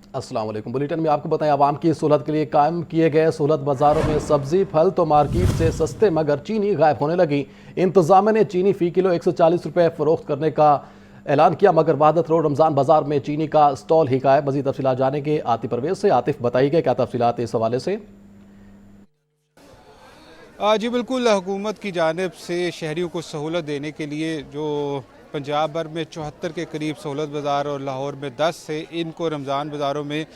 अस्सलाम वालेकुम। बुलेटिन में आपको बताएं, आवाम की सहूलत के लिए कायम किए गए सहूलत बाज़ारों में सब्जी फल तो मार्केट से सस्ते मगर चीनी गायब होने लगी। इंतजामिया ने चीनी फ़ी किलो 140 रुपये फ़रोख्त करने का ऐलान किया, मगर वहादत रोड रमज़ान बाज़ार में चीनी का स्टॉल ही गायब। मज़ीद तफसीलात जानेंगे आतिफ परवेज़ से। आतिफ, बताइए क्या तफसीलात इस हवाले से। जी बिल्कुल, हुकूमत की जानिब से शहरियों को सहूलत देने के लिए जो पंजाब भर में 74 के करीब सहूलत बाज़ार और लाहौर में 10 से इनको रमज़ान बाज़ारों में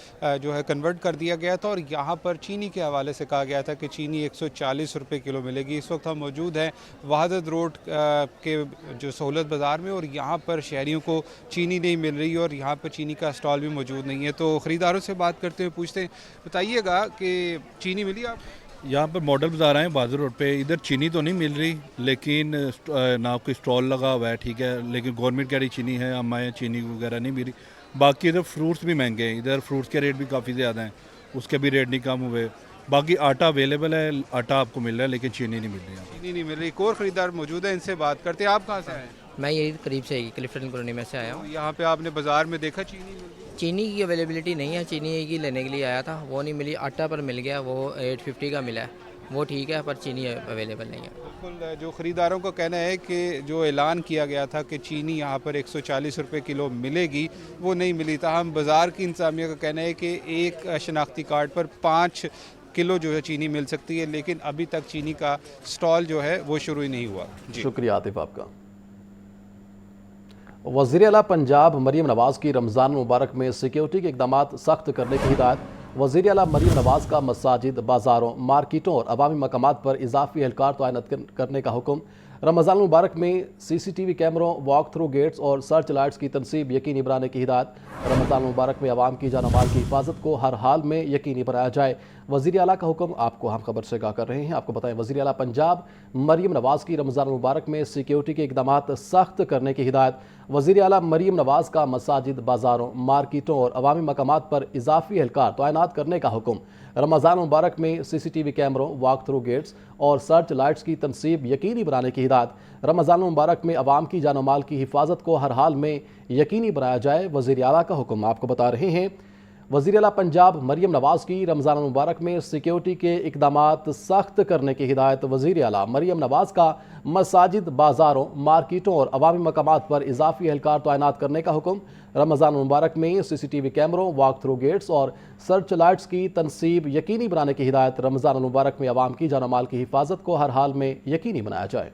जो है कन्वर्ट कर दिया गया था। और यहाँ पर चीनी के हवाले से कहा गया था कि चीनी 140 रुपये किलो मिलेगी। इस वक्त हम मौजूद हैं वहादत रोड के जो सहूलत बाज़ार में, और यहाँ पर शहरियों को चीनी नहीं मिल रही और यहाँ पर चीनी का स्टॉल भी मौजूद नहीं है। तो ख़रीदारों से बात करते हुए पूछते हैं, बताइएगा कि चीनी मिली आप? यहाँ पर मॉडल बाज़ार आए बाजू रोड पे, इधर चीनी तो नहीं मिल रही, लेकिन ना कोई स्टॉल लगा हुआ है, ठीक है, लेकिन गवर्नमेंट कह रही चीनी है, हम आए चीनी वगैरह नहीं मिल रही। बाकी इधर फ्रूट्स भी महंगे हैं, इधर फ्रूट्स के रेट भी काफ़ी ज़्यादा हैं, उसके भी रेट नहीं कम हुए। बाकी आटा अवेलेबल है, आटा आपको मिल रहा है, लेकिन चीनी नहीं मिल रही है। चीनी नहीं मिल रही। एक और ख़रीदार मौजूद है, इनसे बात करते हैं। आप कहाँ से आए हैं? मैं यही करीब से ही क्लिफ्टन कॉलोनी में से आया हूँ। यहाँ पे आपने बाज़ार में देखा चीनी मिल रही? चीनी की अवेलेबिलिटी नहीं है, चीनी की लेने के लिए आया था, वो नहीं मिली। आटा पर मिल गया, वो 850 का मिला है, वो ठीक है, पर चीनी अवेलेबल नहीं है। बिल्कुल, जो ख़रीदारों का कहना है कि जो ऐलान किया गया था कि चीनी यहाँ पर 140 रुपये किलो मिलेगी, वो नहीं मिली। ताहम बाज़ार की इंतज़ामिया का कहना है कि एक शनाख्ती कार्ड पर 5 किलो जो है चीनी मिल सकती है, लेकिन अभी तक चीनी का स्टॉल जो है वो शुरू ही नहीं हुआ। शुक्रिया आतिफ आपका। वज़ीर आला पंजाब मरीम नवाज़ की रमज़ान मुबारक में सिक्योरिटी के इक़दाम सख्त करने की हिदायत। वज़ीर आला मरीम नवाज़ का मसाजिद, बाज़ारों, मार्केटों और अवामी मकामात पर इजाफी एहलकार तैनात करने का हुक्म। रमज़ान मुबारक में CCTV कैमरों, वॉक थ्रू गेट्स और सर्च लाइट्स की तनसीब यकीनी बनाने की हिदायत। रमज़ान मुबारक में आवाम की जान माल की हिफाजत को हर हाल में यकीनी बनाया जाए, वज़ीर आला का हुक्म। आपको हम खबर से आगाह कर रहे हैं। आपको बताएं, वज़ीर आला पंजाब मरीम नवाज़ की रमज़ान मुबारक में सिक्योरिटी के इक़दाम सख्त करने की हिदायत। वज़ीर आला मरीम नवाज़ का मसाजिद, बाज़ारों, मार्केटों और अवामी मकामात पर इजाफी एहलकार तैनात करने का हुक्म। रमज़ान मुबारक में CCTV कैमरों, वॉक थ्रू गेट्स और सर्च लाइट्स की तनसीब यकीनी बनाने की हिदायत। रमज़ान मुबारक में आवाम की जान माल की हिफाजत को हर हाल में यकीनी बनाया जाए, वज़ीर आला का हुक्म। आपको बता रहे हैं, वज़ीर आला पंजाब मरीम नवाज़ की रमज़ान मुबारक में सिक्योरिटी के इक़दामात सख्त करने की हिदायत। वज़ीर आला मरीम नवाज़ का मसाजिद, बाज़ारों, मार्केटों और अवामी मकामात पर इजाफी एहलकार तैनात करने का हुक्म। रमज़ान मुबारक में CCTV कैमरों, वॉक थ्रू गेट्स और सर्च लाइट्स की तनसीब यकीनी बनाने की हिदायत। रमज़ान मुबारक में आवाम की जान माल की हिफाजत को हर हाल में यकीनी बनाया जाए।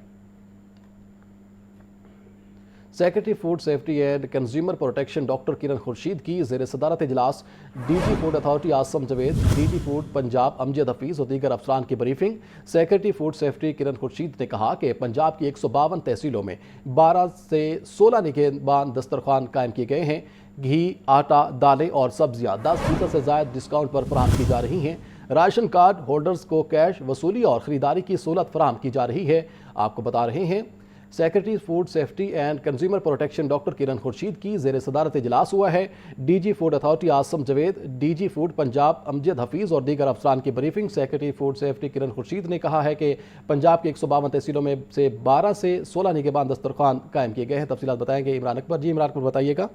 Secretary food safety and consumer protection doctor Kiran Khurshid की ज़ेर सदारत इजलास DG food authority Asim Javed, DG food Punjab Amjad Hafeez और दीगर अफसरान की briefing. Secretary food safety Kiran Khurshid ने कहा कि पंजाब की 152 तहसीलों में 12 से 16 निगहबान दस्तरखान कायम किए गए हैं। घी, आटा, दालें और सब्जियाँ 10% से ज़ायद डिस्काउंट पर फराहम की जा रही हैं। राशन कार्ड होल्डर्स को कैश वसूली और ख़रीदारी की सहूलत फराहम की जा रही है। आपको बता रहे हैं, secretary food safety and consumer protection doctor Kiran Khurshid की ज़ेर सदारत इजलास हुआ है। DG food authority Asim Javed, DG food Punjab Amjad Hafeez और दीगर अफसरान की briefing. Secretary food safety Kiran Khurshid ने कहा है कि पंजाब की 152 तहसीलों में से 12 से 16 निगहबान दस्तरखान कायम किए गए हैं। तफसीलात बताएंगे इमरान अकबर। जी इमरान अकबर, बताइएगा।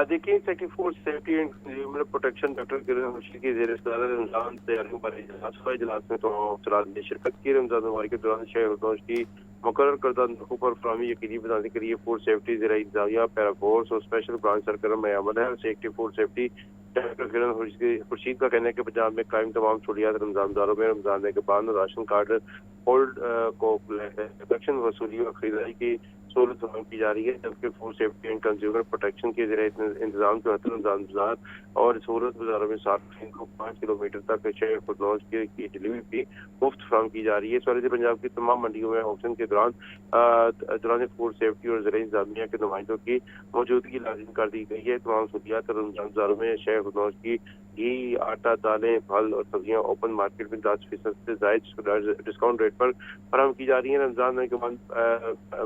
देखिए, secretary food safety and consumer protection doctor Kiran Khurshid की ज़ेर सदारत रमज़ान तैयारियों पर इजलास हुआ। इजलास में तमाम अफसरान ने शिरकत की। रमज़ान मुबारक के दौरान शहर की मुकर्रर करदा नरखों पर फराहमी यकीनी बनाने के लिए फूड सेफ्टी ज़राई इंतज़ामिया, पैरा फोर्स और स्पेशल ब्रांच सरगर्म में अमल है। Secretary food safety doctor Kiran Khurshid का कहना है कि पंजाब में कायम तमाम सहूलियात रमज़ान दारों में रमज़ान मेज़बान राशन कार्ड होल्ड को कलेक्शन, वसूली और खरीदारी की सहूलत फराहम की जा रही है, जबकि food safety and consumer protection के ज़रिए इंतजाम 74 रमज़ान बाजार और सहूलत बाजारों में सार्फिन को 5 किलोमीटर तक शहर खुदनौज की डिलीवरी भी मुफ्त फराहम की जा रही है। इस वजह से पंजाब की तमाम मंडियों में ऑक्शन के दौरान फूड सेफ्टी और ज़राई इंतजामिया के नुमाइंदों की मौजूदगी लाजिम कर दी गई है। तमाम सहूलियात रमज़ान बाजारों में शहर खुदनौज की घी, आटा, दालें, फल और सब्जियां ओपन मार्केट में 10% से ज़ायद डिस्काउंट रेट पर फराहम की जा रही है। रमज़ान में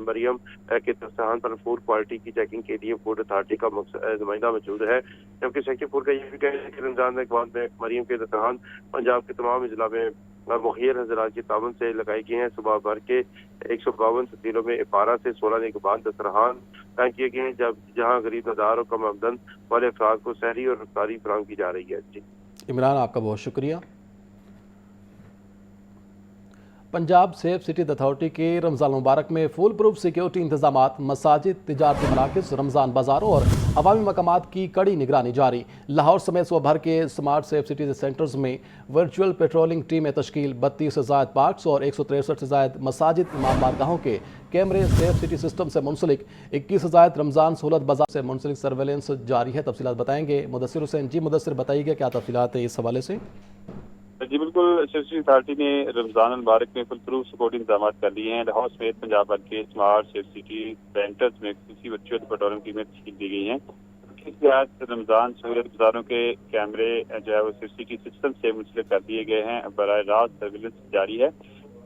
मरियम के दस्तरखान पर फूड क्वालिटी की चेकिंग के लिए फूड अथॉरिटी का नुमाइंदा मौजूद है, जबकि सेक्रेटरी फूड का यह भी कहना है कि रमज़ान में मरियम के दस्तरखान पंजाब के तमाम जिला में मुखिर हजरात के ताउन से लगाई गई हैं। सुबह भर के 152 तब्दीलों में इपारा से 16 निगहबान दस्तरखान कायम किए गए हैं, जहाँ गरीब नदार और कम आमदन वाले अफराद को सहरी और रफ्तारी फराहम की जा रही है। जी इमरान, आपका बहुत शुक्रिया। पंजाब सेफ सिटीज अथॉरिटी के रमज़ान मुबारक में फुल प्रूफ सिक्योरिटी इंतजामात, मसाजिद, तिजारती मराकज़, रमज़ान बाज़ारों और अवामी मकामात की कड़ी निगरानी जारी। लाहौर समेत सुबह भर के स्मार्ट सेफ सिटीज सेंटर्स में वर्चुअल पेट्रोलिंग टीमें तश्कील, 32 से ज़ायद पार्क्स और 163 से ज़ायद मसाजिद, इमाम बारगाहों के कैमरे सेफ सिटी सिस्टम से मुंसलिक, 21 से ज़ायद रमज़ान सहूलत बाजार से मुंसलिक सर्वेलेंस जारी है। तफसीलात बताएंगे मुदस्सिर हुसैन। जी मुदस्सिर, बताइएगा क्या तफसीलात है इस हवाले से? जी बिल्कुल, सेफ सिटी अथॉरिटी ने रमज़ान मुबारक में फुल प्रूफ सिक्योरिटी इंतजाम कर लिए हैं। लाहौर समेत पंजाब भर के स्मार्ट सेफ सिटी सेंटर्स में किसी वर्चुअल पेट्रोलिंग टीमें तश्कील दी गई हैं। इस तहत रमज़ान सहूलत बाजारों के कैमरे जो है वो सेफ सिटी सिस्टम से मुंसलिक कर दिए गए हैं। बराह रास्त सर्विलेंस जारी है।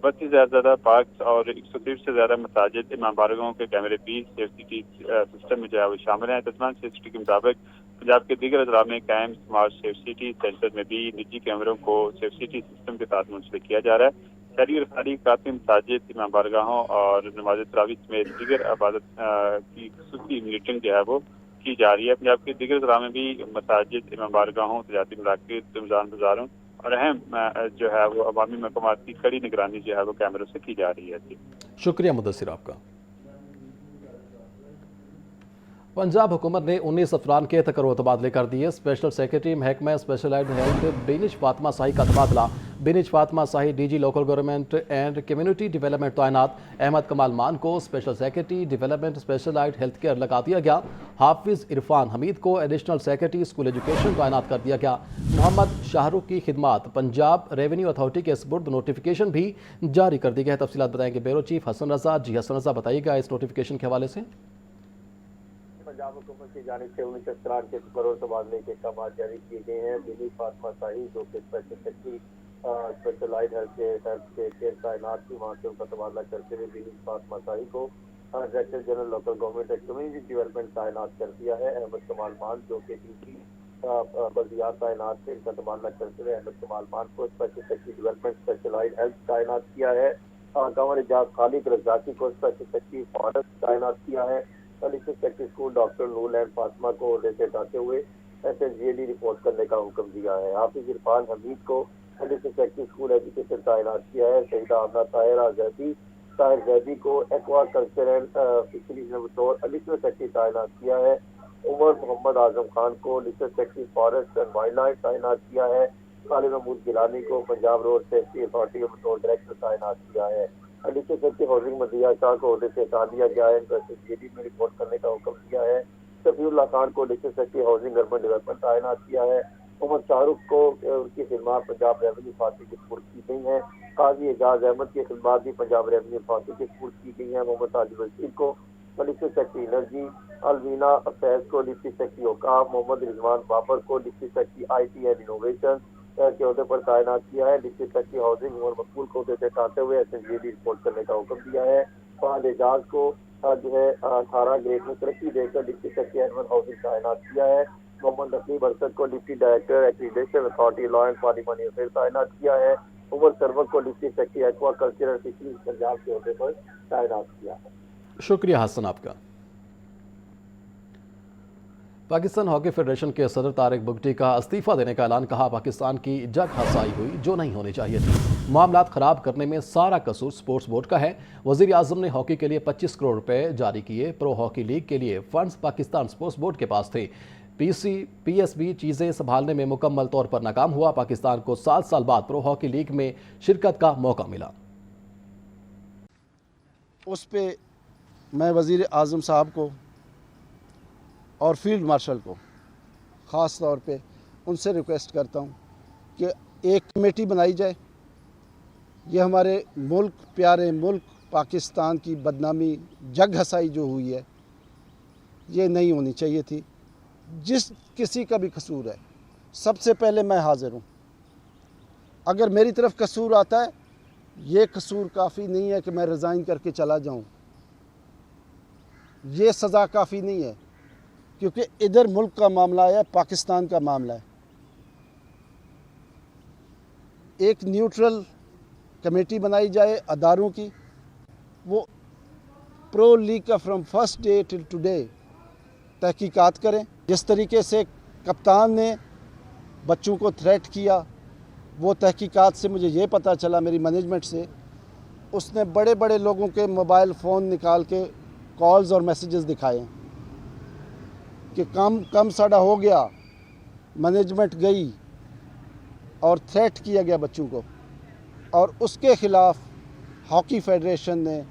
32 से ज़्यादा पार्क और 130 से ज़्यादा मसाजिद, इमाम बारगाहों के कैमरे भी सेफ सिटी सिस्टम में जो है वो शामिल हैं। तस्मान सेफ सिटी के मुताबिक पंजाब के दीगर अजला में कायम स्मार्ट सेफ सिटी सेंटर में भी निजी कैमरों को सेफ सिटी सिस्टम के साथ मुंसलिक किया जा रहा है। शहरी रफ्तारी काफी मसाजिद, इमाम बारगाहों और नमाज तरावी समेत दीगर इबादत की खुसूसी मॉनिटरिंग जो है वो की जा रही है। पंजाब के दीगर अजला में भी मसाजिद, इमाम बारगाहों, तिजारती मराकज़, रमज़ान बाज़ारों और अहम जो है वो अवामी मकामात की कड़ी निगरानी जो है वो कैमरों से की जा रही है। शुक्रिया मुदस्सिर आपका। पंजाब हुकूमत ने 19 अफरान के तकर्रो तबादले कर दिए। स्पेशल सेक्रेटरी महकमा स्पेशलाइज्ड हेल्थ बेनिश फातिमा शाही का तबादला Benish Fatima Shahi DG local government and community development तैनात अहमद कमाल मान को special secretary development specialised health care लगा दिया गया। हाफिज इरफान हमीद को एडिशनल सेक्रेटरी स्कूल एजुकेशन तैनात कर दिया गया। मोहम्मद शाहरुख की खिदमात पंजाब रेवेन्यू अथॉरिटी के स्पुर्द नोटिफिकेशन भी जारी कर दी गई है। तफसीलात बताएंगे ब्यूरो चीफ हसन रजा। जी हसन रजा, बताइएगा इस नोटिफिकेशन के हवाले से। पंजाब हुकूमत की जानिब से 19 अफरान के तकर्रो तबादले के अहकाम जारी किए गए हैं। बेनिश फातिमा शाही जो कि special secretary specialised health care तैनात थी, वहाँ से उनका तबादला करते हुए बेनिश फातिमा शाही को director general local government and community development तैनात कर दिया है। अहमद कमाल मान जो कि डीजी बल्दियात तैनात थे, इनका तबादला करते हुए अहमद कमाल मान को special secretary development specialised health तैनात किया है। गवर्नर एजाज खालिक रज़ाकी को स्पेशल सेक्रेटरी फॉरेस्ट तैनात किया है। एडिशनल सेक्रेटरी स्कूल डॉक्टर नूर लैंड फातिमा को ओहदे से हटाते हुए SNGAD रिपोर्ट करने का हुक्म दिया है। हाफिज इरफान हमीद को एडिशनल सेक्रेटरी स्कूल एजुकेशन तैनात किया है। शहीदा आमना ताहिर जैदी को एक्वा कल्चर एंड फिशरीज में बतौर एडिशनल सेक्रेटरी तैनात किया है। उमर मोहम्मद आजम खान को additional secretary forest and wild life तैनात किया है। खालिद महमूद गिलानी को पंजाब रोड सेफ्टी अथॉरिटी के बतौर डायरेक्टर तैनात किया है। एडिशनल सेक्रेटरी हाउसिंग मदिया शाह को ओहदे से हटा दिया गया है। SNGAD में रिपोर्ट करने का हुक्म दिया है। शफीउल्लाह खान को additional secretary housing urban development तैनात किया है। मोहम्मद शाहरुख को उनकी खिदमात पंजाब रेवेन्यू अथॉरिटी के स्पुर्द की गई हैं। काजी एजाज अहमद की खिदमात भी पंजाब रेवेन्यू अथॉरिटी के स्पुर्द की गई हैं। मोहम्मद ताजिब रशीद को additional secretary energy, Alvina Faiz को डिप्टी सेक्रेटरी औकाफ, मोहम्मद रिजवान बाबर को deputy secretary IT and innovation के अहदे पर तैनात किया है। डिप्टी सेक्रेटरी हाउसिंग उमर मकबूल को अहदे से हटाते हुए SNGAD रिपोर्ट करने का हुक्म दिया है। फहद एजाज को जो है 18 ग्रेड में तरक्की देकर डिप्टी सेक्रेटरी एनिमल हाउसिंग तैनात किया है। मोहम्मद नकीब अरसद को deputy director accreditation authority law and parliamentary affair तैनात किया है। उमर सरवत को deputy secretary aqua culture and fisheries Punjab के अहदे पर तैनात किया है। शुक्रिया हसन आपका। पाकिस्तान हॉकी फेडरेशन के सदर तारिक बुगटी का इस्तीफा देने का ऐलान। कहा, पाकिस्तान की जग हसाई हुई जो नहीं होनी चाहिए थी। मामलात खराब करने में सारा कसूर स्पोर्ट्स बोर्ड का है। वजीर आजम ने हॉकी के लिए 25 करोड़ रुपए जारी किए। प्रो हॉकी लीग के लिए फंड्स पाकिस्तान स्पोर्ट्स बोर्ड के पास थे। PSB चीज़ें संभालने में मुकम्मल तौर पर नाकाम हुआ। पाकिस्तान को 7 साल बाद प्रो हॉकी लीग में शिरकत का मौका मिला। उस पे मैं वज़ीर आज़म साहब को और फील्ड मार्शल को ख़ास तौर पे उनसे रिक्वेस्ट करता हूँ कि एक कमेटी बनाई जाए। ये हमारे मुल्क, प्यारे मुल्क पाकिस्तान की बदनामी, जग हसाई जो हुई है, ये नहीं होनी चाहिए थी। जिस किसी का भी कसूर है, सबसे पहले मैं हाज़िर हूँ। अगर मेरी तरफ कसूर आता है, ये कसूर काफ़ी नहीं है कि मैं रिज़ाइन करके चला जाऊँ। ये सज़ा काफ़ी नहीं है, क्योंकि इधर मुल्क का मामला है, पाकिस्तान का मामला है। एक न्यूट्रल कमेटी बनाई जाए अदारों की, वो प्रो लीग का from first day till today तहकीकात करें। जिस तरीके से कप्तान ने बच्चों को थ्रेट किया, वो तहकीकात से मुझे ये पता चला मेरी मैनेजमेंट से, उसने बड़े बड़े लोगों के मोबाइल फ़ोन निकाल के कॉल्स और मैसेजेस दिखाए कि कम साड़ा हो गया। मैनेजमेंट गई और थ्रेट किया गया बच्चों को, और उसके ख़िलाफ़ हॉकी फेडरेशन ने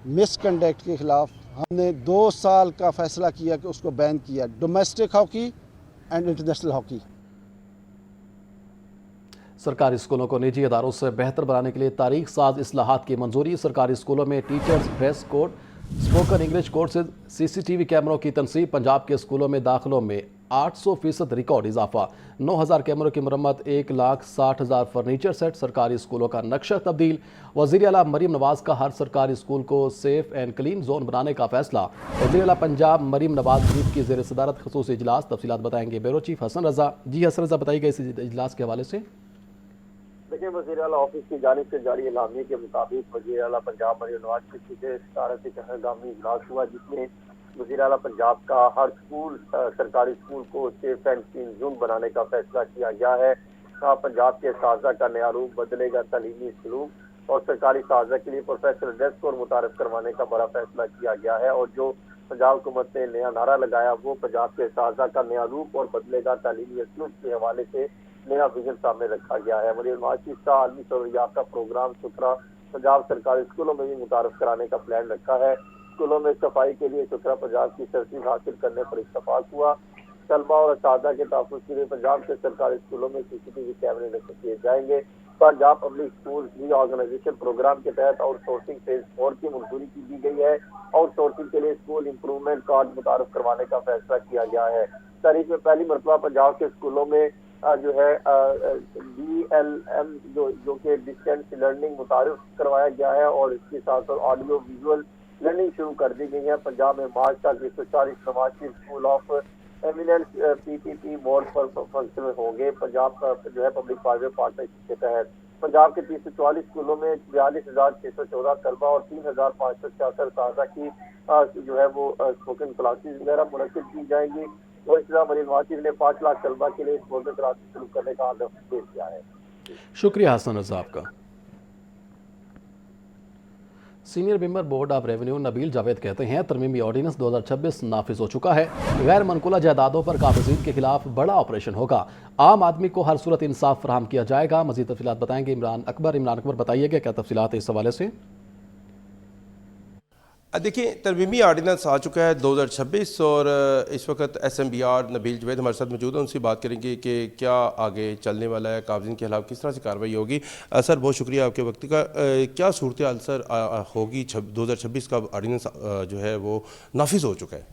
मिसकंडक्ट के ख़िलाफ़ हमने 2 साल का फ़ैसला किया कि उसको बैन किया, domestic hockey and international hockey. सरकारी स्कूलों को निजी इदारों से बेहतर बनाने के लिए तारीख साज इस्लाहात की मंजूरी। सरकारी स्कूलों में teachers dress code, spoken English courses, CCTV कैमरों की तनसीब। पंजाब के स्कूलों में दाखिलों में 800% रिकॉर्ड इजाफा। 9000 कैमरों की मरम्मत, 1,60,000 फर्नीचर सेट। सरकारी स्कूलों का नक्शा तब्दील। वज़ीर आला मरीम नवाज़ का हर सरकारी स्कूल को सेफ एंड क्लीन जोन बनाने का फैसला। वज़ीर आला पंजाब मरीम नवाज़ शरीफ की ज़ेर सदारत खसूसी इजलास। तफसीलात बताएंगे ब्यूरो चीफ हसन रज़ा। जी हसन रज़ा, बताइएगा इस इजलास के हवाले से। देखिए, वज़ीर आला ऑफिस की जानिब से जारी एलामिया के मुताबिक वज़ीर आला पंजाब मरीम नवाज शरीफ की सदारत एक हंगामी इजलास हुआ, जिसमें वज़ीर आला पंजाब का हर स्कूल सरकारी स्कूल को सेफ एंड क्लीन जोन बनाने का फैसला किया गया है। पंजाब के साजा का नया रूप, बदलेगा तालीमी सलूक, और सरकारी साजा के लिए प्रोफेशनल ड्रेस कोड मुतारफ करवाने का बड़ा फैसला किया गया है। और जो पंजाब हुकूमत ने नया नारा लगाया, वो पंजाब के साजा का नया रूप और बदलेगा तालीमी सलूक के हवाले से नया विजन सामने रखा गया है। मरीम नवाज शरीफ का आलमी सहूलियात का प्रोग्राम सुथरा पंजाब सरकारी स्कूलों में भी मुतारफ कराने का प्लान रखा है। स्कूलों में सफाई के लिए सुथरा पंजाब की तरतीब हासिल करने पर इत्तफाक हुआ। तलबा और असातिज़ा के तहफ़्फ़ुज़ के लिए पंजाब के सरकारी स्कूलों में सीसीटीवी कैमरे नस्ब किए जाएंगे। Punjab public school reorganisation programme के तहत आउटसोर्सिंग फेज 4 की मंजूरी की गई है। आउटसोर्सिंग के लिए स्कूल इंप्रूवमेंट कार्ड मुतारफ करवाने का फैसला किया गया है। तारीख में पहली मरतबा पंजाब के स्कूलों में जो है DLM जो कि डिस्टेंस लर्निंग मुतारिफ करवाया गया है, और इसके साथ साथ ऑडियो विजुअल लर्निंग शुरू कर दी गई है। पंजाब में मार्च तक 140 Nawaz Sharif school of eminence PPP mode पर फंक्शन होंगे। पंजाब का जो है पब्लिक प्राइवेट पार्टनरशिप के तहत पंजाब के 344 स्कूलों में 42,614 तलबा और 3,566 साजा की जो है वो स्पोकन क्लासेस वगैरह मुनक्किद की जाएंगी। और इस तरह मरीम नवाज शरीफ ने 5 लाख तलबा के लिए स्पोकन क्लासेस शुरू करने का आदेश पेश किया है। शुक्रिया हसन रज़ा आपका। Senior member board of revenue Nabeel Javed कहते हैं तरमीमी ऑर्डिनेंस 2026 नाफिज हो चुका है। गैर मनकुला जायदादों पर काबिज़ीन के खिलाफ बड़ा ऑपरेशन होगा। आम आदमी को हर सूरत इंसाफ फराहम किया जाएगा। मज़ीद तफसीलात बताएंगे इमरान अकबर बताइएगा क्या तफसीलात है इस हवाले से। देखिए, तरमीमी आर्डिनेंस आ चुका है 2026 और इस वक्त SMBR नबील जावेद हमारे साथ मौजूद है। उनसे बात करेंगे कि क्या आगे चलने वाला है, काबिज़ीन के खिलाफ किस तरह से कार्रवाई होगी। सर, बहुत शुक्रिया आपके वक्त का। क्या सूरत हाल सर होगी 2026 का आर्डिनेंस जो है वो नाफिज हो चुका है?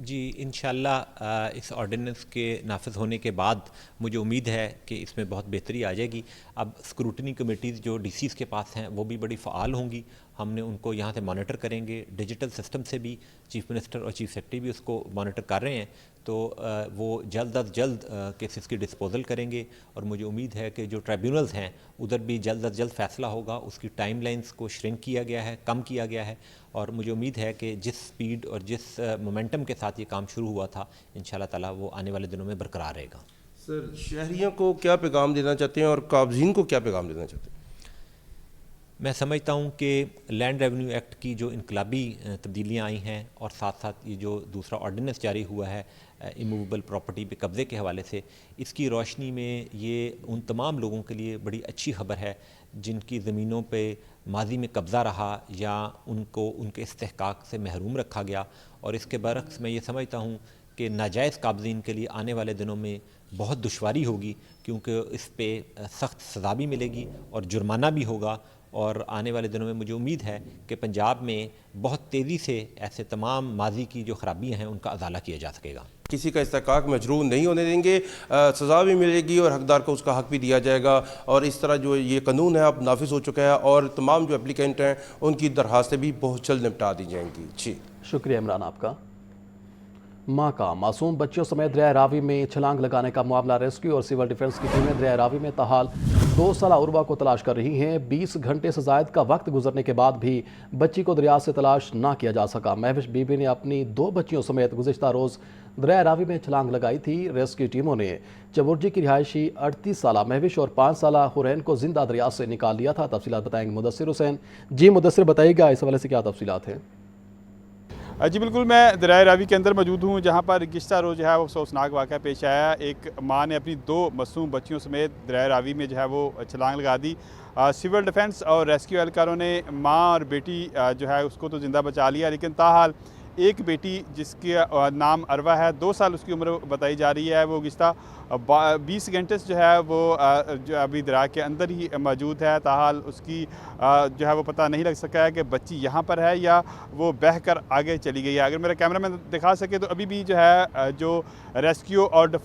जी, इंशाल्लाह इस ऑर्डिनेंस के नाफिज होने के बाद मुझे उम्मीद है कि इसमें बहुत बेहतरी आ जाएगी। अब स्क्रूटनी कमेटीज़ जो DCs के पास हैं वो भी बड़ी फ़ाल होंगी। हमने उनको यहाँ से मॉनिटर करेंगे। डिजिटल सिस्टम से भी चीफ मिनिस्टर और चीफ सेक्रेटरी भी उसको मॉनिटर कर रहे हैं, तो वो जल्द अज जल्द केसेस की डिस्पोजल करेंगे। और मुझे उम्मीद है कि जो ट्राइब्यूनल्स हैं उधर भी जल्द अज जल्द फ़ैसला होगा। उसकी टाइम लाइन्स को श्रिंक किया गया है, कम किया गया है, और मुझे उम्मीद है कि जिस स्पीड और जिस मोमेंटम के साथ ये काम शुरू हुआ था, इंशाल्लाह ताला वो आने वाले दिनों में बरकरार रहेगा। सर, शहरियों को क्या पैगाम देना चाहते हैं और काबिज़ीन को क्या पैगाम देना चाहते हैं? मैं समझता हूँ कि लैंड रेवेन्यू एक्ट की जो इनकलाबी तब्दीलियाँ आई हैं और साथ साथ ये जो दूसरा ऑर्डिनेंस जारी हुआ है इमूवेबल प्रॉपर्टी पे कब्ज़े के हवाले से, इसकी रोशनी में ये उन तमाम लोगों के लिए बड़ी अच्छी खबर है जिनकी ज़मीनों पे माजी में कब्ज़ा रहा या उनको उनके इस्तेहकाक से महरूम रखा गया। और इसके बरक्स मैं ये समझता हूँ कि नाजायज़ काबज़ीन के लिए आने वाले दिनों में बहुत दुश्वारी होगी, क्योंकि इस पे सख्त सज़ा भी मिलेगी और जुर्माना भी होगा। और आने वाले दिनों में मुझे उम्मीद है कि पंजाब में बहुत तेज़ी से ऐसे तमाम माजी की जो खराबियाँ हैं उनका अजाला किया जा सकेगा। किसी का इस्तेहकाक मजरूर नहीं होने देंगे, सज़ा भी मिलेगी और हकदार को उसका हक भी दिया जाएगा। और इस तरह जो ये कानून है अब नाफिज हो चुका है और तमाम जो एप्लीकेंट हैं उनकी दरख्वास्तें भी बहुत जल्द निपटा दी जाएंगी। जी, शुक्रिया इमरान आपका। मां का मासूम बच्चों समेत दरिया रावी में छलांग लगाने का मामला। रेस्क्यू और सिविल डिफेंस की टीमें दरिया रावी में ताहाल 2 साला उर्वा को तलाश कर रही हैं। 20 घंटे से ज़ायद का वक्त गुजरने के बाद भी बच्ची को दरिया से तलाश ना किया जा सका। महविश बीबी ने अपनी 2 बच्चियों समेत गुज़िश्ता रोज़ दरिया रावी में छलांग लगाई थी। रेस्क्यू टीमों ने चबुर्जी की रिहायशी 38 साला महविश और 5 साला हुरैन को जिंदा दरिया से निकाल लिया था। तफसीलात बताएंगे मुदस्सिर हुसैन। जी मुदस्सिर, बताइएगा इस हवाले से क्या तफसीलात हैं? जी बिल्कुल, मैं दरिया रावी के अंदर मौजूद हूँ, जहाँ पर गुज़िश्ता रोज़ जो है वो अफसोसनाक वाक़या पेश आया। एक माँ ने अपनी 2 मासूम बच्चियों समेत दरिया रावी में जो है वो छलांग लगा दी। सिविल डिफेंस और रेस्क्यू एहलकारों ने माँ और बेटी जो है उसको तो ज़िंदा बचा लिया, लेकिन ताहाल एक बेटी जिसके नाम अरवा है, 2 साल उसकी उम्र बताई जा रही है, वो गुज़िश्ता 20 घंटे से जो है वो जो अभी दरिया के अंदर ही मौजूद है। ताहाल उसकी जो है वो पता नहीं लग सका है कि बच्ची यहाँ पर है या वो बह कर आगे चली गई है। अगर मेरा कैमरा मैन दिखा सके तो अभी भी जो है जो रेस्क्यू और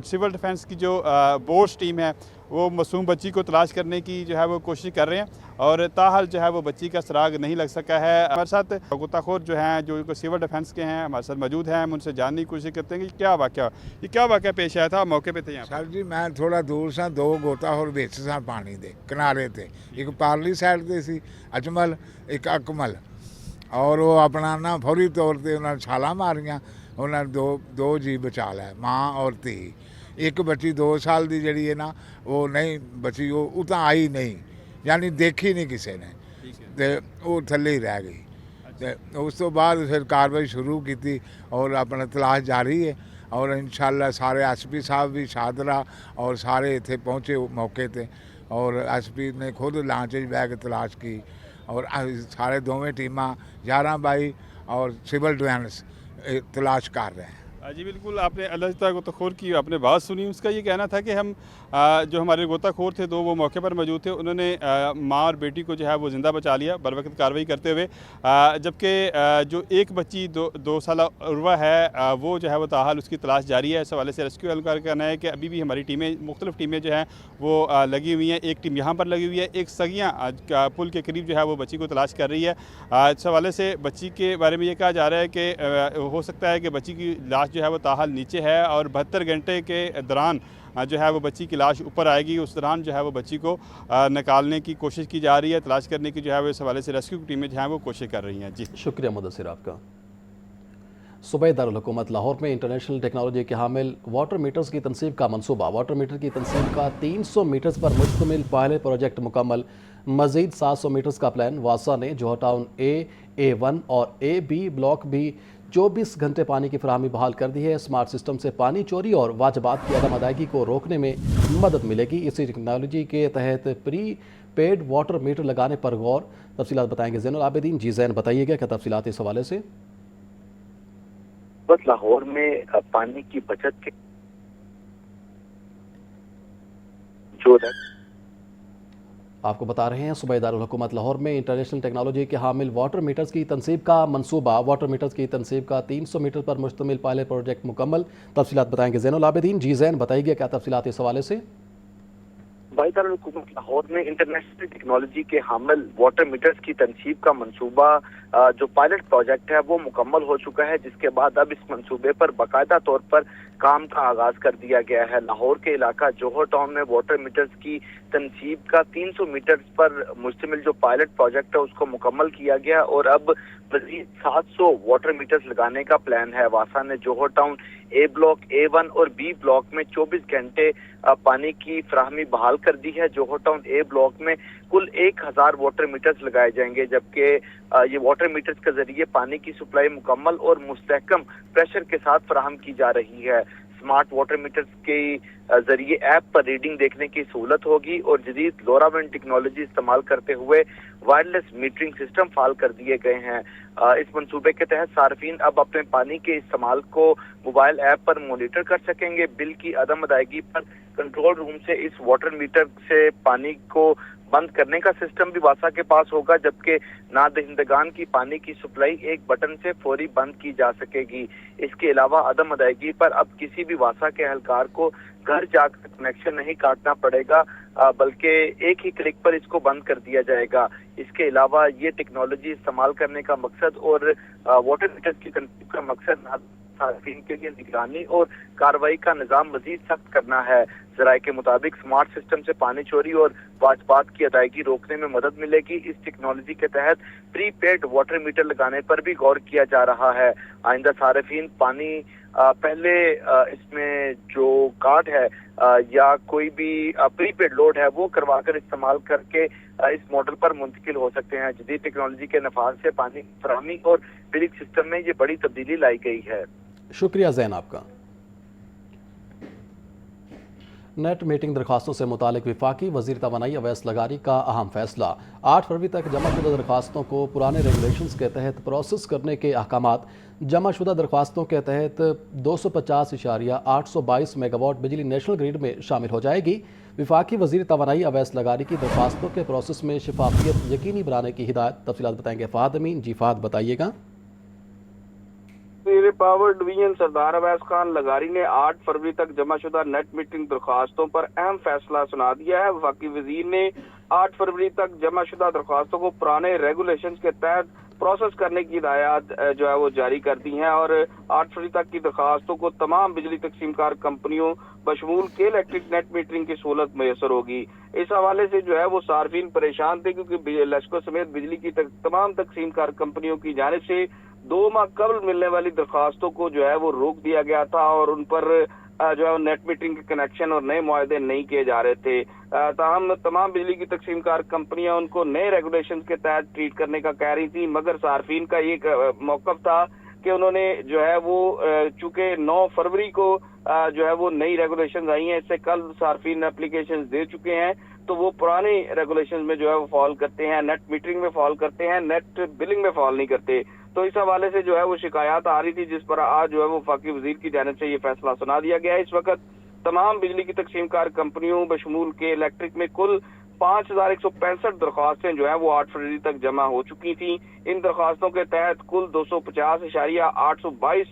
सिविल डिफेंस की जो बोट्स टीम है वो मासूम बच्ची को तलाश करने की जो है वो कोशिश कर रहे हैं, और ताहाल जो है वो बच्ची का सुराग नहीं लग सका है। हमारे साथ गोताखोर जो हैं, जो सिविल डिफेंस के हैं, हमारे साथ मौजूद हैं। हम उनसे जानने की कोशिश करते हैं कि क्या वाक़या पेश आया था, मौके पे थे यहाँ सर जी। मैं थोड़ा दूर सा 2 गोताखोर विच सा पानी दे किनारे ते, एक पारली साइड ते सी अजमल, एक अकमल, और वो अपना ना फौरी तौर पर उन्होंने छाला मारियां, उन्होंने दो जी बचा लिया, माँ और धी। एक बच्ची 2 साल की जड़ी है ना वो नहीं बची, वो उतना आई नहीं, यानी देखी नहीं किसी ने, तो वो थले ही रह गई। तो उस तो बाद फिर कार्रवाई शुरू की थी और अपना तलाश जारी है, और इंशाल्लाह सारे SP साहब भी शादरा और सारे इतने पहुँचे मौके पर, और SP ने खुद लांच बह के तलाश की, और सारे दोवें टीमां 11 बाई और सिविल डिफेंस तलाश कर रहे हैं। जी बिल्कुल, आपने अल्लाह गोताखोर की आपने बात सुनी। उसका ये कहना था कि हम जो हमारे गोताखोर थे 2 वो मौके पर मौजूद थे, उन्होंने माँ और बेटी को जो है वो ज़िंदा बचा लिया बर वक्त कार्रवाई करते हुए, जबकि जो एक बच्ची 2 साला उर्वा है वो जो है वो ताहाल उसकी तलाश जारी है। इस हवाले से रेस्क्यू एहलकार का कहना है कि अभी भी हमारी टीमें, मुख्तलिफ टीमें जो हैं वो लगी हुई हैं। एक टीम यहाँ पर लगी हुई है, एक सगियाँ पुल के करीब जो है वो बच्ची को तलाश कर रही है। इस हवाले से बच्ची के बारे में ये कहा जा रहा है कि हो सकता है कि बच्ची की लाश जो है वो ताहाल नीचे है, और 72 घंटे के दौरान जो है वो बच्ची की लाश ऊपर आएगी। उस दौरान जो है वो बच्ची को निकालने की कोशिश की जा रही है, तलाश करने की जो है वो इस हवाले से रेस्क्यू टीमें जो हैं वो कोशिश कर रही हैं। जी शुक्रिया मुदस्सिर आपका। सूबे दारुल हुकूमत लाहौर में इंटरनेशनल टेक्नोलॉजी के हामिल वाटर मीटर्स की तनसीब का मनसूबा। वाटर मीटर की तनसीब का 300 मीटर्स पर मुश्तमिल पायलट प्रोजेक्ट मुकम्मल। मजीद 700 मीटर्स का प्लान। वासा ने जोहर टाउन A1 और AB ब्लॉक भी 24 घंटे पानी की फराहमी बहाल कर दी है। स्मार्ट सिस्टम से पानी चोरी और वाजबात की अदम अदायगी को रोकने में मदद मिलेगी। इसी टेक्नोलॉजी के तहत प्री पेड वाटर मीटर लगाने पर गौर। तफसीलात बताएंगे ज़ैनुल आबिदीन। जी ज़ैन, बताइएगा क्या तफसीलात इस हवाले से? बस लाहौर में पानी की बचत के जो आपको बता रहे हैं सूबे दारुल हुकूमत लाहौर में इंटरनेशनल टेक्नोलॉजी के हामिल वाटर मीटर्स की तनसीब का मनसूबा। वाटर मीटर्स की तनसीब का 300 मीटर पर मुश्तमिल पायलट प्रोजेक्ट मुकम्मल। तफसीलात बताएंगे ज़ैनुल आबिदीन। जी ज़ैन, बताइए क्या तफसीलात इस हवाले से? सूबे दारुल हुकूमत लाहौर में इंटरनेशनल टेक्नोलॉजी के हामिल वाटर मीटर्स की तनसीब का मंसूबा जो पायलट प्रोजेक्ट है वो मुकम्मल हो चुका है, जिसके बाद अब इस मंसूबे पर बाकायदा तौर पर काम का आगाज कर दिया गया है। लाहौर के इलाका जोहर टाउन में वाटर मीटर्स की तनसीब का 300 मीटर्स पर मुश्तमिल जो पायलट प्रोजेक्ट है उसको मुकम्मल किया गया, और अब मजीद 700 वाटर मीटर्स लगाने का प्लान है। वासा ने जोहर टाउन A ब्लॉक, A1 और B ब्लॉक में 24 घंटे पानी की फराहमी बहाल कर दी है। जोहर टाउन A ब्लॉक में कुल 1000 वाटर मीटर्स लगाए जाएंगे, जबकि ये वाटर मीटर्स के जरिए पानी की सप्लाई मुकम्मल और मुस्तहकम प्रेशर के साथ फराहम की जा रही है। स्मार्ट वाटर मीटर्स के जरिए ऐप पर रीडिंग देखने की सहूलत होगी, और जदीद लोराविन टेक्नोलॉजी इस्तेमाल करते हुए वायरलेस मीटरिंग सिस्टम फाल कर दिए गए हैं। इस मंसूबे के तहत सार्फिन अब अपने पानी के इस्तेमाल को मोबाइल ऐप पर मॉनिटर कर सकेंगे। बिल की अदम अदायगी पर कंट्रोल रूम से इस वाटर मीटर से पानी को बंद करने का सिस्टम भी वासा के पास होगा, जबकि नादहिंदगान की पानी की सप्लाई एक बटन से फौरी बंद की जा सकेगी। इसके अलावा अदम अदायगी पर अब किसी भी वासा के एहलकार को घर जाकर कनेक्शन नहीं काटना पड़ेगा, बल्कि एक ही क्लिक पर इसको बंद कर दिया जाएगा। इसके अलावा ये टेक्नोलॉजी इस्तेमाल करने का मकसद और वाटर मीटर की तनसीब का मकसद صارفین کے لیے نگرانی اور کارروائی کا نظام مزید سخت کرنا ہے۔ ذرائع کے مطابق اسمارٹ سسٹم سے پانی چوری اور واجبات کی ادائیگی روکنے میں مدد ملے گی۔ اس ٹیکنالوجی کے تحت پری پیڈ واٹر میٹر لگانے پر بھی غور کیا جا رہا ہے۔ آئندہ صارفین پانی پہلے اس میں جو کارڈ ہے یا کوئی بھی پری پیڈ لوڈ ہے وہ کروا کر استعمال کر کے اس ماڈل پر منتقل ہو سکتے ہیں۔ جدید ٹیکنالوجی کے نفاذ سے پانی فراہمی اور بلنگ سسٹم میں یہ بڑی تبدیلی لائی گئی ہے۔ شکریہ زین آپ کا۔ نیٹ میٹنگ درخواستوں سے متعلق وفاقی وزیر توانائی اویس لغاری کا اہم فیصلہ۔ 8 فروری تک جمع شدہ درخواستوں کو پرانے ریگولیشنز کے تحت پروسیس کرنے کے احکامات۔ جمع شدہ درخواستوں کے تحت 250.822 میگا واٹ بجلی نیشنل گریڈ میں شامل ہو جائے گی۔ وفاقی وزیر توانائی اویس لغاری کی درخواستوں کے پروسیس میں شفافیت یقینی بنانے کی ہدایت۔ تفصیلات بتائیں گے فہد امین۔ جی فہد بتائیے گا۔ وزیر پاور ڈویژن سردار اویس خان لغاری نے 8 فروری تک جمع شدہ نیٹ میٹنگ درخواستوں پر اہم فیصلہ سنا دیا ہے۔ وفاقی وزیر نے 8 فروری تک جمع شدہ درخواستوں کو پرانے ریگولیشنز کے تحت پروسیس کرنے کی ہدایات جو ہے وہ جاری کر دی ہیں اور 8 فروری تک کی درخواستوں کو تمام بجلی تقسیم کار کمپنیوں بشمول کے الیکٹرک نیٹ میٹرنگ کی سہولت میسر ہوگی۔ اس حوالے سے جو ہے وہ صارفین پریشان تھے کیونکہ لیسکو سمیت بجلی کی تمام تقسیم کار کمپنیوں کی جانب سے 2 ماہ قبل ملنے والی درخواستوں کو جو ہے وہ روک دیا گیا تھا اور ان پر جو ہے نیٹ میٹرنگ کے کنیکشن اور نئے معاہدے نہیں کیے جا رہے تھے۔ تاہم تمام بجلی کی تقسیم کار کمپنیاں ان کو نئے ریگولیشنز کے تحت ٹریٹ کرنے کا کہہ رہی تھی، مگر صارفین کا یہ موقف تھا کہ انہوں نے جو ہے وہ چونکہ 9 فروری کو جو ہے وہ نئی ریگولیشنز آئی ہیں، اس سے کل صارفین اپلیکیشنز دے چکے ہیں، تو وہ پرانے ریگولیشنز میں جو ہے وہ فال کرتے ہیں، نیٹ میٹرنگ میں فال کرتے ہیں، نیٹ بلنگ میں فال نہیں کرتے۔ تو اس حوالے سے جو ہے وہ شکایات آ رہی تھی، جس پر آج جو ہے وہ وفاقی وزیر کی جانب سے یہ فیصلہ سنا دیا گیا ہے۔ اس وقت تمام بجلی کی تقسیم کار کمپنیوں بشمول کے الیکٹرک میں کل 5165 درخواستیں جو ہیں وہ 8 فروری تک جمع ہو چکی تھیں۔ ان درخواستوں کے تحت کل 250.822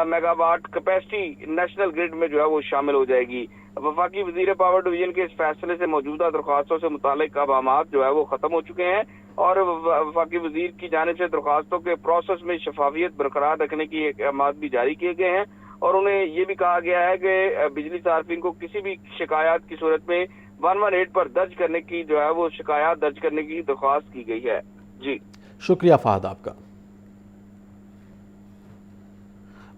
mega watt capacity national grid میں جو ہے وہ شامل ہو جائے گی۔ وفاقی وزیر پاور ڈویژن کے اس فیصلے سے موجودہ درخواستوں سے متعلق ابہامات جو ہے وہ ختم ہو چکے ہیں اور وفاقی وزیر کی جانب سے درخواستوں کے پروسیس میں شفافیت برقرار رکھنے کی احکامات بھی جاری کیے گئے ہیں اور انہیں یہ بھی کہا گیا ہے کہ بجلی صارفین کو کسی بھی شکایات کی صورت میں 118 پر درج کرنے کی جو ہے وہ شکایات درج کرنے کی درخواست کی گئی ہے۔ جی شکریہ فہد آپ کا۔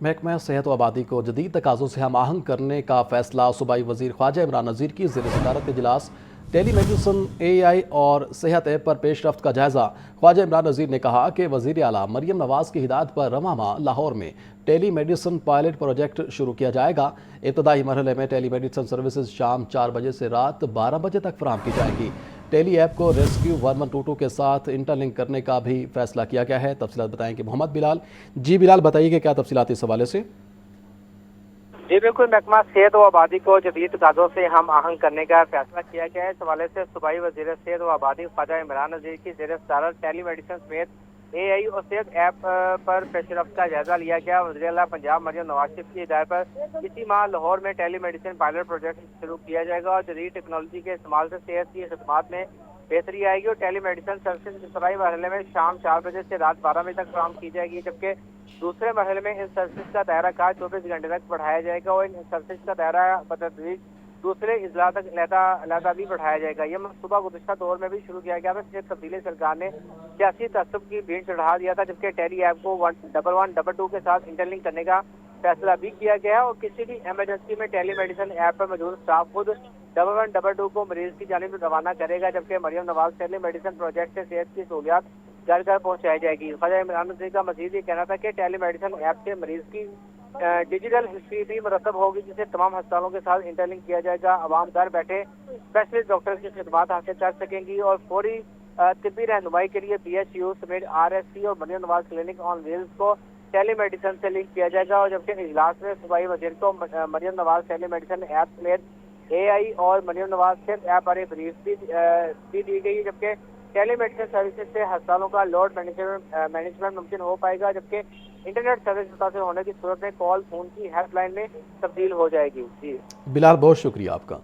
محکمہ صحت و آبادی کو جدید تقاضوں سے ہم آہنگ کرنے کا فیصلہ۔ صوبائی وزیر خواجہ عمران نذیر کی زیر صدارت اجلاس۔ ٹیلی میڈیسن AI اور صحت ایپ پر پیش رفت کا جائزہ۔ خواجہ عمران نذیر نے کہا کہ وزیر اعلیٰ مریم نواز کی ہدایت پر رواں ماہ لاہور میں ٹیلی میڈیسن پائلٹ پروجیکٹ شروع کیا جائے گا۔ ابتدائی مرحلے میں ٹیلی میڈیسن سروسز شام 4 بجے سے رات 12 بجے تک فراہم کی جائیں گی۔ ٹیلی ایپ کو ریسکیو 1122 کے ساتھ انٹر لنک کرنے کا بھی فیصلہ کیا گیا ہے۔ تفصیلات بتائیں گے محمد بلال۔ جی بلال بتائیے کہ کیا تفصیلات اس حوالے سے؟ جی بالکل، محکمہ صحت و آبادی کو جدید تقاضوں سے ہم آہنگ کرنے کا فیصلہ کیا گیا ہے۔ اس حوالے سے صوبائی وزیر صحت و آبادی خواجہ عمران نذیر کی زیر صدارت ٹیلی میڈیسن سمیت AI اور صحت ایپ پر پیش رفت کا جائزہ لیا گیا۔ وزیر اعلیٰ پنجاب مریم نواز شریف کی ہدایت پر اسی ماہ لاہور میں ٹیلی میڈیسن پائلٹ پروجیکٹ شروع کیا جائے گا اور جدید ٹیکنالوجی کے استعمال سے صحت کی خدمات میں بہتری آئے گی اور ٹیلی میڈیسن سروسز ابتدائی مرحلے میں شام 4 بجے سے رات 12 بجے تک فراہم کی جائے گی، جبکہ دوسرے مرحلے میں ان سروسز کا دائرہ کار 24 گھنٹے تک بڑھایا جائے گا اور ان سروسز کا دائرہ بتدریج دوسرے اضلاع تک علیحدہ بھی بڑھایا جائے گا۔ یہ منصوبہ گزشتہ دور میں بھی شروع کیا گیا تھا، جسے تبدیلی سرکار نے سیاسی تعصب کی بھینٹ چڑھا دیا تھا، جبکہ ٹیلی ایپ کو 1122 کے ساتھ انٹر لنک کرنے کا فیصلہ بھی کیا گیا اور کسی بھی ایمرجنسی میں ٹیلی میڈیسن ایپ پر موجود اسٹاف خود 1122 کو مریض کی جانب روانہ کرے گا، جبکہ مریم نواز ٹیلی میڈیسن پروجیکٹ سے صحت کی سہولیات گھر گھر پہنچائی جائے گی۔ خواجہ عمران نذیر کا مزید یہ کہنا تھا کہ ٹیلی میڈیسن ایپ سے مریض کی ڈیجیٹل ہسٹری بھی مرتب ہوگی، جسے تمام ہسپتالوں کے ساتھ انٹر لنک کیا جائے گا۔ عوام گھر بیٹھے اسپیشلسٹ ڈاکٹر کی خدمات حاصل کر سکیں گی اور فوری طبی رہنمائی کے لیے BHU سمیت RSC اور مریم نواز کلینک آن ویلز کو ٹیلی میڈیسن سے لنک کیا جائے گا اور جبکہ اجلاس میں صوبائی وزیر کو مریم نواز ٹیلی میڈیسن ایپ سمیت AI اور مریم نواز صحت ایپ پر بریف بھی دی گئی، جبکہ ٹیلی میڈیسن سروسز سے ہسپتالوں کا لوڈ مینجمنٹ ممکن ہو پائے گا، جبکہ انٹرنیٹ سروس متاثر ہونے کی صورت میں کال فون کی ہیلپ لائن میں تبدیل ہو جائے گی۔ جی بلال بہت شکریہ آپ کا۔